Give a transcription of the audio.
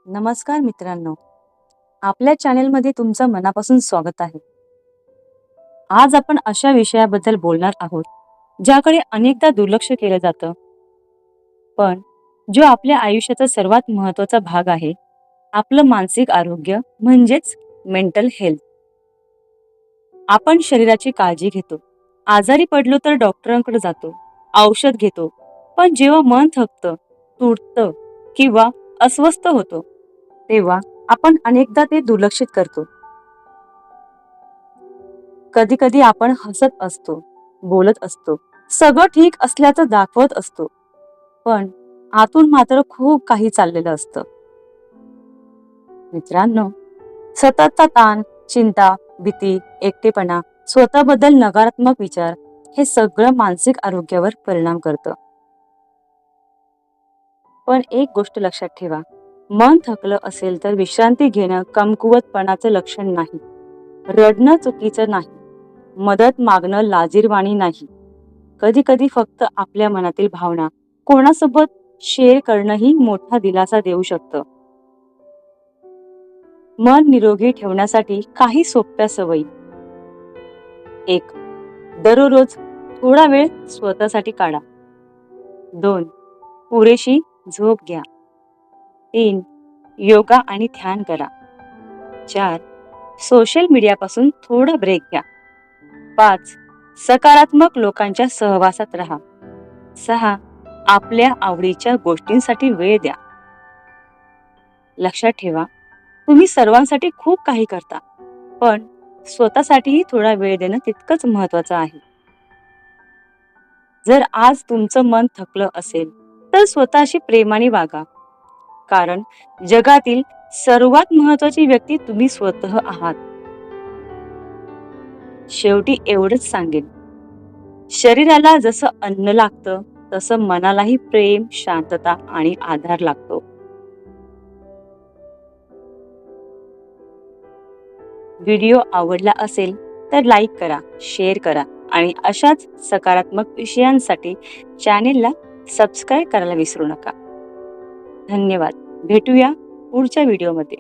नमस्कार मित्रांनो, आपल्या चॅनेलमध्ये तुमचं मनापासून स्वागत आहे. आज आपण अशा विषयाबद्दल बोलणार आहोत, ज्याकडे अनेकदा दुर्लक्ष केलं जातं, पण जो आपल्या आयुष्याचा सर्वात महत्त्वाचा भाग आहे, आपलं मानसिक आरोग्य म्हणजेच मेंटल हेल्थ. आपण शरीराची काळजी घेतो, आजारी पडलो तर डॉक्टरांकडे जातो, औषध घेतो, पण जेव्हा मन थकतं, तुटतं किंवा अस्वस्थ होतो, तेव्हा आपण अनेकदा ते दुर्लक्षित करतो. कधी कधी आपण हसत असतो, बोलत असतो, सगळं ठीक असल्याचं दाखवत असतो, पण आतून मात्र खूप काही चाललेलं असतं. मित्रांनो, सततचा ताण, चिंता, भीती, एकटेपणा, स्वतःबद्दल नकारात्मक विचार हे सगळं मानसिक आरोग्यावर परिणाम करतं. पण एक गोष्ट लक्षात ठेवा, मन थकलं असेल तर विश्रांती घेणं कमकुवतपणाचं लक्षण नाही. रडणं चुकीचं नाही. मदत मागणं लाजिरवाणी नाही. कधी कधी फक्त आपल्या मनातील भावना कोणासोबत शेअर करणंही मोठा दिलासा देऊ शकतं. मन निरोगी ठेवण्यासाठी काही सोप्या सवयी. 1. दररोज थोडा वेळ स्वतःसाठी काढा. 2. पुरेशी झोप घ्या. 3. योगा आणि ध्यान करा. 4. सोशल मीडियापासून थोडा ब्रेक घ्या. 5. सकारात्मक लोकांच्या सहवासात राहा. 6. आपल्या आवडीच्या गोष्टींसाठी वेळ द्या. लक्षात ठेवा, तुम्ही सर्वांसाठी खूप काही करता, पण स्वतःसाठीही थोडा वेळ देणं तितकंच महत्वाचं आहे. जर आज तुमचं मन थकलं असेल तर स्वतःशी प्रेमाने वागा, कारण जगातील सर्वात महत्वाची व्यक्ती तुम्ही स्वतः आहात. शेवटी एवढंच सांगेन, शरीराला जसं अन्न लागतं तसं मनालाही प्रेम, शांतता आणि आधार लागतो. व्हिडिओ आवडला असेल तर लाईक करा, शेअर करा आणि अशाच सकारात्मक विषयांसाठी चॅनेलला सबस्क्राईब करायला विसरू नका. धन्यवाद. भेटूया पुढच्या व्हिडिओमध्ये.